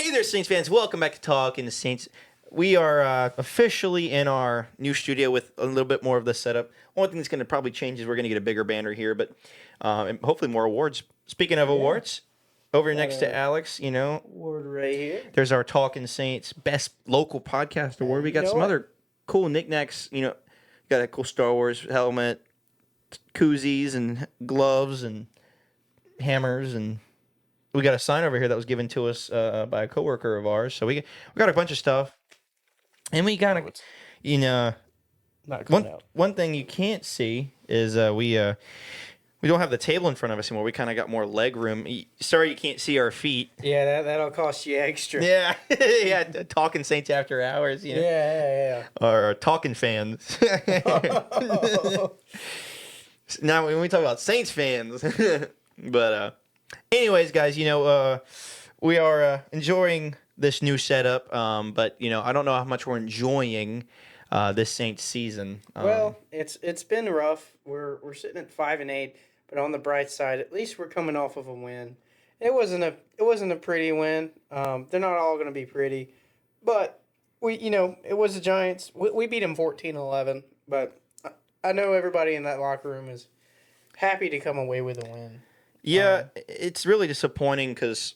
Hey there, Saints fans. Welcome back to Talking the Saints. We are officially in our new studio with a little bit more of the setup. Only thing that's going to probably change is we're going to get a bigger banner here, but and hopefully more awards. Speaking of awards, over next to Alex, Award right here. there's our Talking Saints Best Local Podcast Award. We got some other cool knickknacks. Got a cool Star Wars helmet, koozies and gloves and hammers, and we got a sign over here that was given to us by a coworker of ours. So we got a bunch of stuff, and we got Not one thing you can't see is we don't have the table in front of us anymore. We kind of got more leg room. Sorry, you can't see our feet. Yeah, that'll cost you extra. Yeah, yeah. Talking Saints after hours. Yeah. Or talking fans. Now when we talk about Saints fans, but. Anyways, guys, we are enjoying this new setup, but I don't know how much we're enjoying this Saints season. Well, it's been rough. We're sitting at 5-8, but on the bright side, at least we're coming off of a win. It wasn't a pretty win. They're not all going to be pretty, but it was the Giants. We beat them 14-11, but I know everybody in that locker room is happy to come away with a win. Yeah, it's really disappointing because,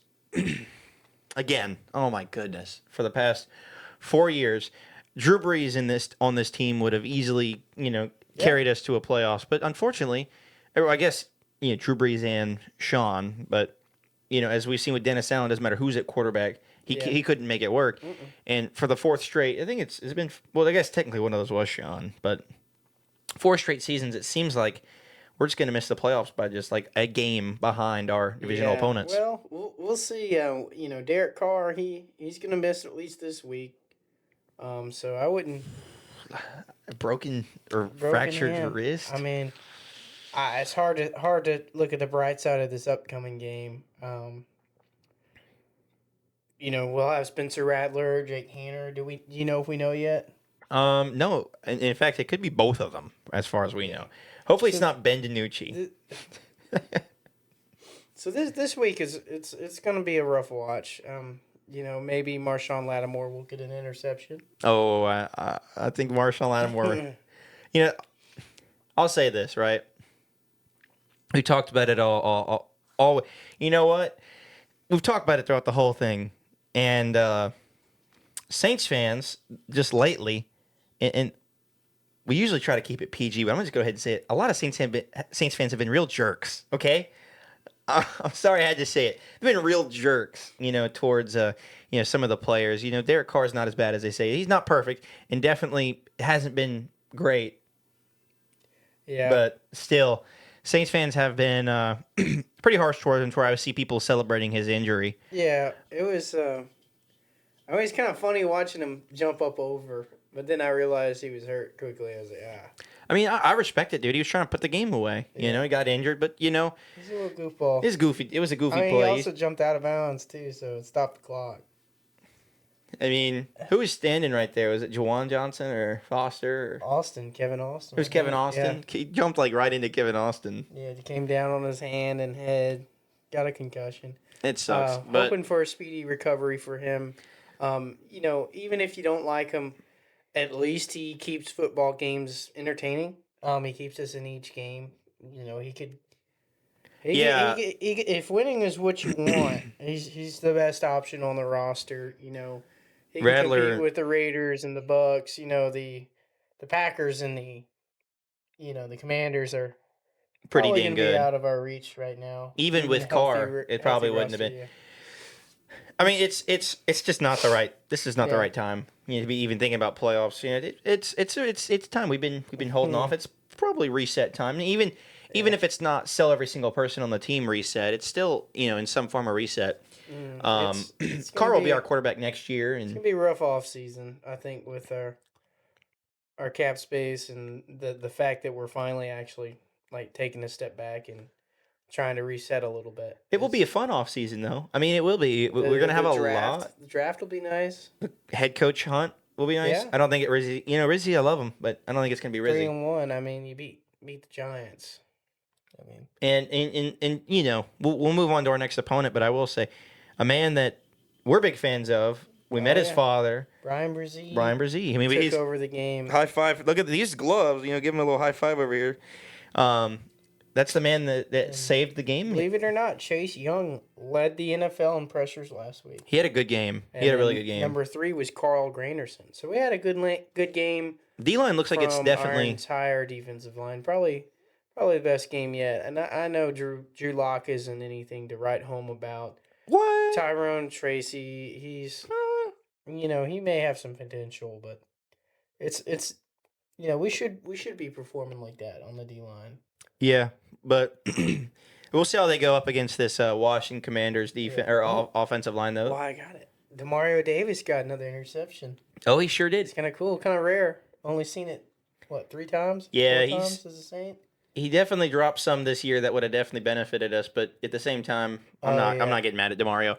again, oh my goodness, for the past 4 years, Drew Brees on this team would have easily, carried us to a playoffs. But unfortunately, I guess, Drew Brees and Sean, but, as we've seen with Dennis Allen, doesn't matter who's at quarterback, he couldn't make it work. Mm-mm. And for the fourth straight, I think it's been, well, I guess technically one of those was Sean, but 4 straight seasons, it seems like we're just going to miss the playoffs by just like a game behind our divisional opponents. Well, we'll see. Derek Carr, he's going to miss at least this week. So I wouldn't. Broken fractured hand. wrist. I mean, it's hard to look at the bright side of this upcoming game. We'll have Spencer Rattler, Jake Hanner. Do you know if we know yet? No. In fact, it could be both of them, as far as we know. Hopefully, it's not Ben DiNucci. So this week it's going to be a rough watch. Maybe Marshawn Lattimore will get an interception. Oh, I think Marshawn Lattimore. I'll say this, right? We talked about it all. You know what? We've talked about it throughout the whole thing, and Saints fans just lately, and we usually try to keep it PG, but I'm going to just go ahead and say it. A lot of Saints fans have been real jerks, okay? I'm sorry I had to say it. They've been real jerks, towards, some of the players. Derek Carr is not as bad as they say. He's not perfect and definitely hasn't been great. Yeah. But still, Saints fans have been pretty harsh towards him, to where I see people celebrating his injury. Yeah, it was... it's kind of funny watching him jump up over, but then I realized he was hurt quickly. I was like, I mean, I respect it, dude. He was trying to put the game away. Yeah. He got injured, but, he's a little goofball. It was a goofy play. He also jumped out of bounds, too, so it stopped the clock. I mean, who was standing right there? Was it Juwan Johnson or Foster? Or? Kevin Austin. It was Kevin Austin? Yeah. He jumped, right into Kevin Austin. Yeah, he came down on his hand and head. Got a concussion. It sucks. But hoping for a speedy recovery for him. Even if you don't like him, at least he keeps football games entertaining. He keeps us in each game. He could. If winning is what you want, he's the best option on the roster. He can Rattler compete with the Raiders and the Bucks. The Packers and the Commanders are pretty damn good. Be out of our reach right now. Even with Carr, it probably wouldn't have been. Yeah. I mean, it's just not the right. This is not the right time. To be even thinking about playoffs. It's time. We've been holding off. It's probably reset time. And even if it's not sell every single person on the team reset, it's still in some form of reset. Carr will be our quarterback next year, and it's gonna be a rough off season. I think with our cap space and the fact that we're finally actually taking a step back and trying to reset a little bit. It will be a fun off season, though. I mean, it will be. We're going to have a lot. The draft will be nice. The head coach hunt will be nice. Yeah. I don't think Rizzy. Rizzy, I love him, but I don't think it's going to be Rizzy. 3-1. I mean, you beat the Giants. I mean, and we'll move on to our next opponent, but I will say, a man that we're big fans of. We met his father, Brian Brzee. Brian Brzee. I mean, took he's over the game. high five. Look at these gloves. You know, give him a little high five over here. That's the man that saved the game. Believe it or not, Chase Young led the NFL in pressures last week. He had a good game. And he had a really good game. Number 3 was Carl Granderson. So we had a good game. D-line looks like it's definitely our entire defensive line. Probably the best game yet. And I know Drew Lock isn't anything to write home about. What? Tyrone Tracy, he's he may have some potential, but it's we should be performing like that on the D-line. Yeah, but we'll see how they go up against this Washington Commanders defense offensive line though. Well, I got it. Demario Davis got another interception. Oh, he sure did. It's kind of cool, kind of rare. Only seen it 3 times? Yeah, 4 times as a Saint. He definitely dropped some this year that would have definitely benefited us, but at the same time, I'm not getting mad at Demario.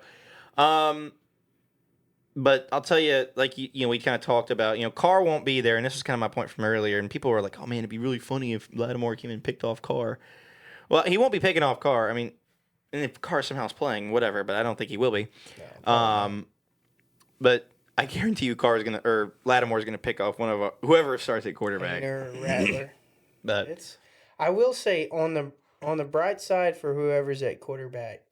But I'll tell you, like we kind of talked about, Carr won't be there, and this was kind of my point from earlier. And people were like, "Oh man, it'd be really funny if Lattimore came and picked off Carr." Well, he won't be picking off Carr. I mean, and if Carr somehow's playing, whatever. But I don't think he will be. No, but I guarantee you, Lattimore's gonna pick off one of whoever starts at quarterback. Rattler. But I will say on the bright side for whoever's at quarterback,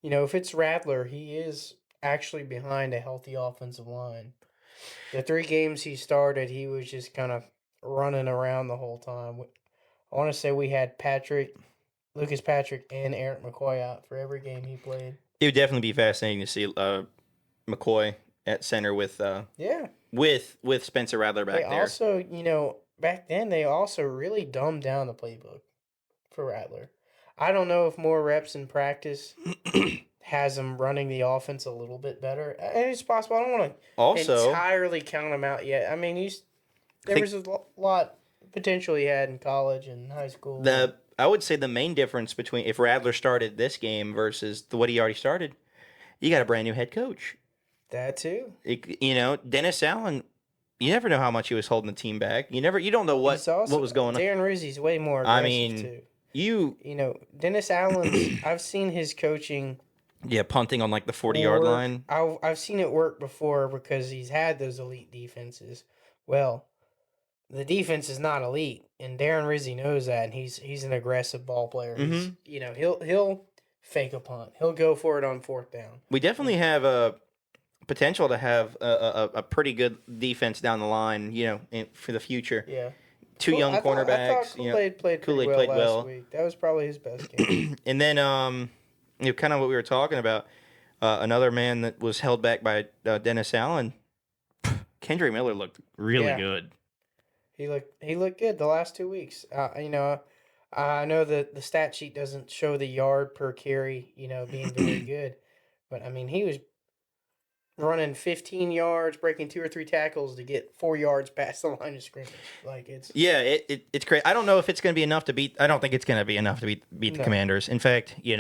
if it's Rattler, he is actually behind a healthy offensive line. The 3 games he started, he was just kind of running around the whole time. I want to say we had Lucas Patrick, and Eric McCoy out for every game he played. It would definitely be fascinating to see McCoy at center with Spencer Rattler back there. Also, back then they also really dumbed down the playbook for Rattler. I don't know if more reps in practice has him running the offense a little bit better. And it's possible. I don't want to entirely count him out yet. I mean, there was a lot potential he had in college and high school. I would say the main difference between if Rattler started this game versus what he already started, you got a brand new head coach. That too. Dennis Allen. You never know how much he was holding the team back. You don't know what was going on. Darren Rizzi's way more aggressive too. Dennis Allen. I've seen his coaching. Yeah, punting on like the 40-yard line. I've seen it work before because he's had those elite defenses. Well, the defense is not elite, and Darren Rizzi knows that, and he's an aggressive ball player. Mm-hmm. He'll fake a punt. He'll go for it on 4th down. We definitely have a potential to have a pretty good defense down the line, for the future. Yeah. 2 young cornerbacks. I thought Kool-Aid played last week. That was probably his best game. And then kind of what we were talking about, another man that was held back by Dennis Allen. Kendrick Miller looked really good. He looked good the last 2 weeks. I know that the stat sheet doesn't show the yard per carry, being very good, but I mean he was running 15 yards, breaking 2 or 3 tackles to get 4 yards past the line of scrimmage. Like it's crazy. I don't know if it's going to be enough to beat. I don't think it's going to be enough to beat the Commanders. In fact, we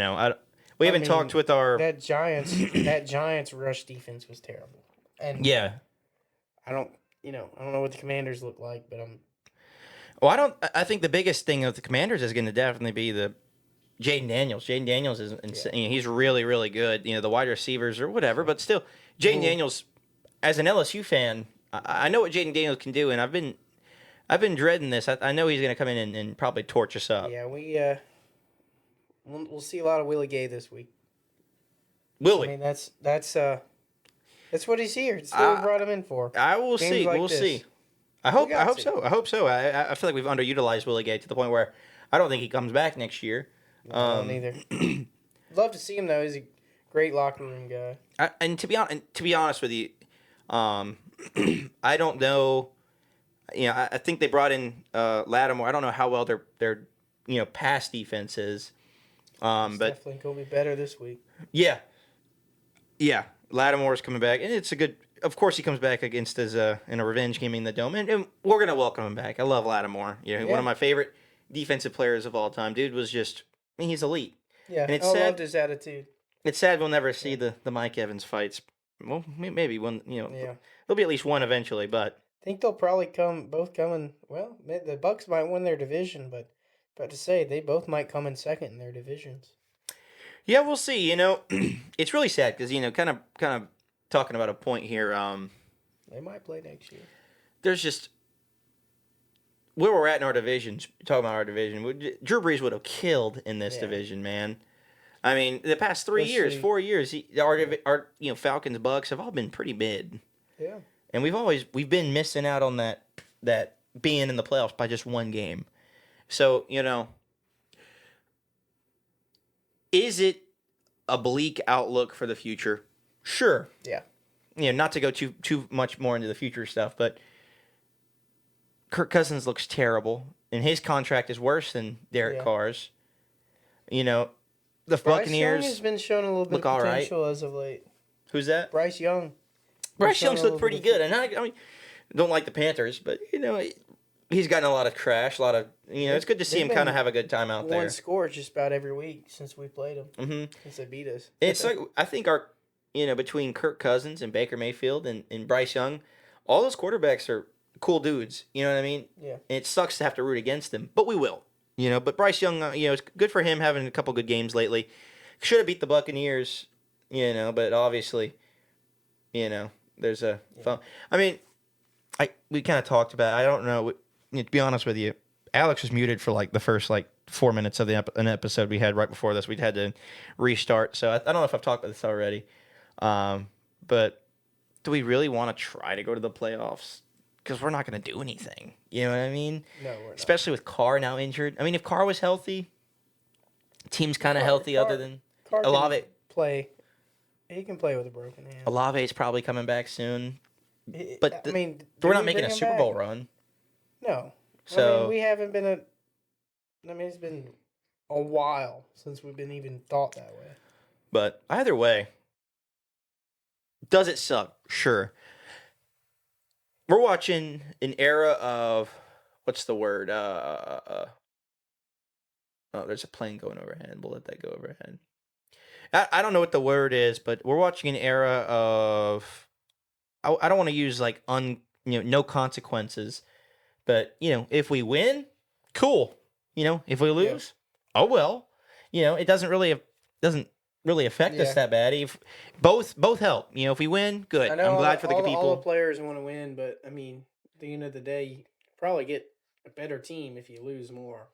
haven't talked with our that Giants rush defense was terrible. And I don't know what the Commanders look like, but I think the biggest thing of the Commanders is going to definitely be the Jaden Daniels. Jaden Daniels is insane. He's really, really good. The wide receivers or whatever, but still, Jaden Daniels, as an LSU fan, I know what Jaden Daniels can do, and I've been dreading this. I know he's going to come in and probably torch us up. Yeah, we'll see a lot of Willie Gay this week. Will we? I mean, that's what he's here. That's what we brought him in for. I will see. We'll see. I hope so. I hope so. I feel like we've underutilized Willie Gay to the point where I don't think he comes back next year. I don't either. Love to see him though. He's a great locker room guy. And to be honest with you, I don't know. I think they brought in Lattimore. I don't know how well their pass defense is. But definitely gonna be better this week. Yeah. Lattimore's coming back, and it's a good. Of course, he comes back against us in a revenge game in the Dome, and we're gonna welcome him back. I love Lattimore. One of my favorite defensive players of all time. Dude was just. He's elite. Yeah, and I loved his attitude. It's sad we'll never see the Mike Evans fights. Well, maybe one. There'll be at least one eventually, but I think they'll probably both coming. Well, the Bucks might win their division, but to say they both might come in second in their divisions. Yeah, we'll see. It's really sad because kind of talking about a point here. They might play next year. There's just where we're at in our division. Talking about our division, Drew Brees would have killed in this division, man. I mean, the past 4 years, our Falcons, Bucks have all been pretty mid. Yeah. And we've been missing out on that being in the playoffs by just one game. So, is it a bleak outlook for the future? Sure. Yeah. Not to go too much more into the future stuff, but Kirk Cousins looks terrible, and his contract is worse than Derek Carr's. The Bryce Buccaneers Young has been showing a little bit of potential as of late. Who's that? Bryce Young. Bryce Young's looked pretty good, and I mean, don't like the Panthers, but he's gotten a lot of trash, it's good to see him kind of have a good time out there. One score just about every week since we played him. Mm-hmm. Since they beat us. It's like I think our between Kirk Cousins and Baker Mayfield and Bryce Young, all those quarterbacks are cool dudes. You know what I mean? Yeah. And it sucks to have to root against them, but we will. But Bryce Young, it's good for him having a couple good games lately. Should have beat the Buccaneers, but obviously, there's a phone. I mean, we kind of talked about. I don't know. To be honest with you, Alex was muted for the first 4 minutes of an episode we had right before this. We'd had to restart, so I don't know if I've talked about this already. But do we really want to try to go to the playoffs? Because we're not going to do anything. You know what I mean? No, we're not. Especially with Carr now injured. I mean, if Carr was healthy, team's kind of healthy other than Olave. Play. He can play with a broken hand. Olave is probably coming back soon. But we're not making a Super Bowl run. No. So we haven't been it's been a while since we've been even thought that way. But either way, does it suck? Sure. We're watching an era of what's the word? Oh, there's a plane going overhead. We'll let that go overhead. I don't know what the word is, but we're watching an era of. I don't want to use no consequences, but if we win, cool. If we lose, oh well. It doesn't really affect us that bad. If both help. If we win, good. I'm glad for the people. All the players want to win, but I mean, at the end of the day, you probably get a better team if you lose more.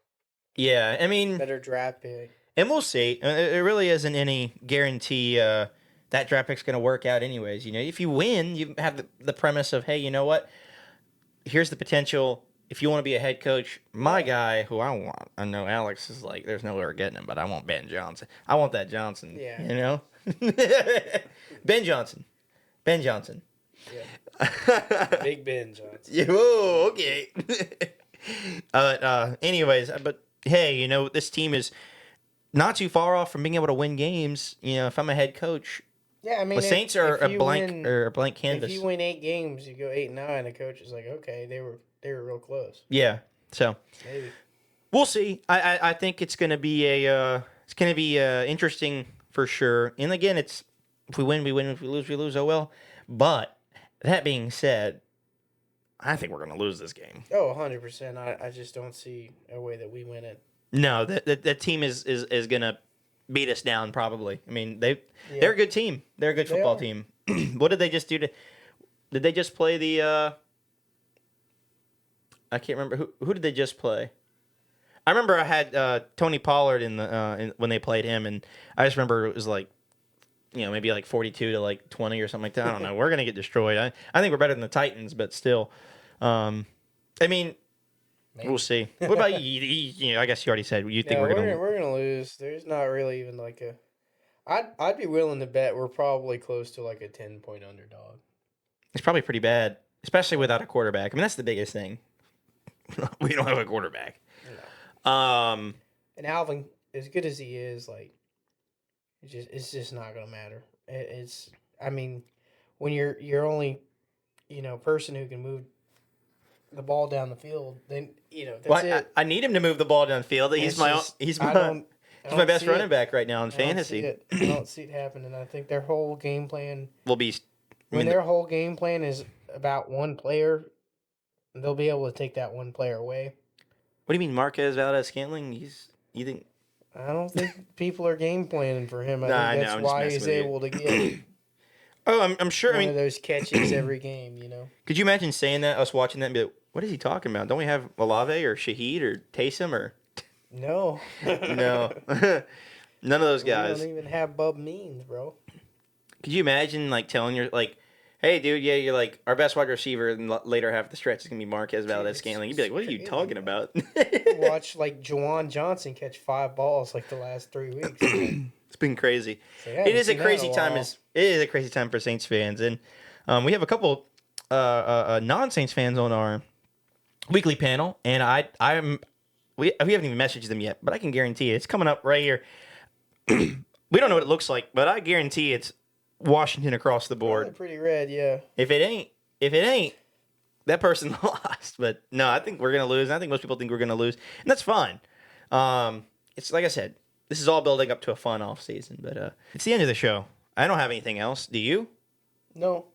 Yeah, I mean, better draft pick. And we'll see. It really isn't any guarantee that draft pick's going to work out anyways. If you win, you have the premise of, hey, you know what? Here's the potential. If you want to be a head coach, my guy who I know Alex is there's no way we're getting him, but I want Ben Johnson. I want that Johnson. Yeah. Ben Johnson. Yeah. Big Ben Johnson. Whoa, okay. Anyways, but hey, this team is not too far off from being able to win games. If I'm a head coach, yeah, I mean, the Saints are a blank canvas. If you win 8 games, you go 8-9. The coach is like, okay, they were real close. Yeah, so maybe we'll see. I think it's going to be interesting for sure. And again, it's if we win, we win. If we lose, oh well. But that being said, I think we're going to lose this game. Oh, 100%. I just don't see a way that we win it. No, that team is going to beat us down probably. I mean, they're a good team. They're a good football team. What did they just do did they just play the I can't remember who did they just play? I remember I had Tony Pollard in when they played him, and I just remember it was maybe 42 to 20 or something like that. I don't know. We're gonna get destroyed. I think we're better than the Titans, but still, I mean, maybe. We'll see. What about you? I guess you already said you think we're gonna lose. There's not really even I'd be willing to bet we're probably close to a 10-point underdog. It's probably pretty bad, especially without a quarterback. I mean, that's the biggest thing. We don't have a quarterback. No. And Alvin, as good as he is, it's just not gonna matter. I mean, when you're only, person who can move the ball down the field, then that's it. I need him to move the ball down the field. He's my best running back right now in fantasy. I don't see it happening. I think their whole game plan will be their whole game plan is about one player. They'll be able to take that one player away. What do you mean, Marquez Valdez-Scantling? You think? I don't think people are game planning for him. I think that's why he's able to get. Oh, I'm sure. I One mean, of those catches every game, you know. could you imagine saying that, us watching that and be like, what is he talking about? Don't we have Olave or Shaheed or Taysom or... No. No. None of those We guys. don't even have Bub Means, bro. Could you imagine, like, telling your, like, hey, dude, yeah, you're, like, our best wide receiver in the later half of the stretch is going to be Marquez Valdez-Scantling. You'd be like, what are you talking about? Watch, like, Juwan Johnson catch 5 balls, like, the last 3 weeks. It's been crazy. So, It is a crazy time. It is a crazy time for Saints fans. And we have a couple non-Saints fans on our weekly panel. And we haven't even messaged them yet, but I can guarantee you, it's coming up right here. We don't know what it looks like, but I guarantee it's Washington across the board. Probably pretty red, yeah. If it ain't, that person lost. But no, I think we're gonna lose. I think most people think we're gonna lose, and that's fine. It's like I said, this is all building up to a fun off season, but it's the end of the show. I don't have anything else. Do you? No.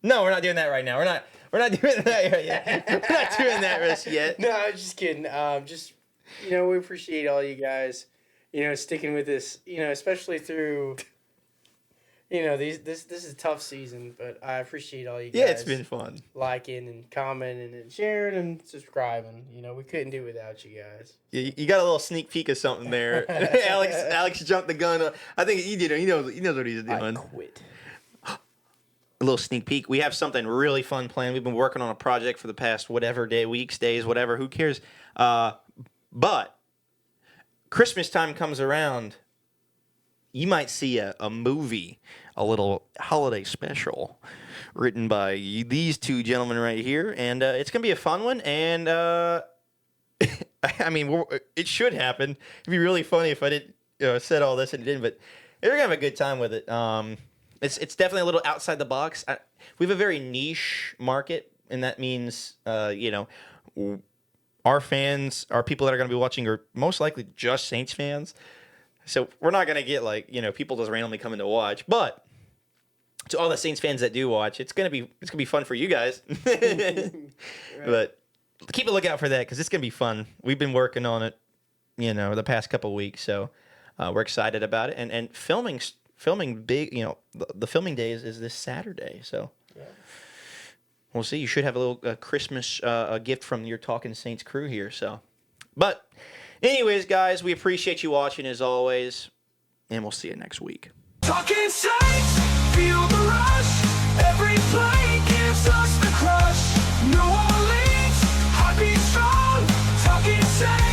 No, we're not doing that right now. We're not doing that right yet. We're not doing that risk yet. No, I'm just kidding. Just, you know, we appreciate all you guys, you know, sticking with this, you know, especially through, you know, this is a tough season, but I appreciate all you guys. Yeah, it's been fun. Liking and commenting and sharing and subscribing. You know, we couldn't do it without you guys. You got a little sneak peek of something there. Alex jumped the gun. I think he did it. He knows what he's doing. I quit. A little sneak peek. We have something really fun planned. We've been working on a project for the past whatever day, weeks, days, whatever. Who cares? But Christmas time comes around, you might see a movie, a little holiday special written by these two gentlemen right here. And it's going to be a fun one. And I mean, it should happen. It'd be really funny if I didn't said all this and it didn't. But we're going to have a good time with it. It's definitely a little outside the box. We have a very niche market, and that means, our fans, our people that are going to be watching are most likely just Saints fans. So we're not going to get people just randomly coming to watch. But to all the Saints fans that do watch, it's going to be fun for you guys. Right. But keep a lookout for that because it's going to be fun. We've been working on it, the past couple of weeks. So we're excited about it. And filming big, the filming day is this Saturday, so yeah. We'll see. You should have a little Christmas gift from your Talking Saints crew here. So, but anyways, guys, we appreciate you watching as always, and we'll see you next week. Talking Saints, feel the rush. Every play gives us the crush. New Orleans, heartbeat strong. Talking Saints.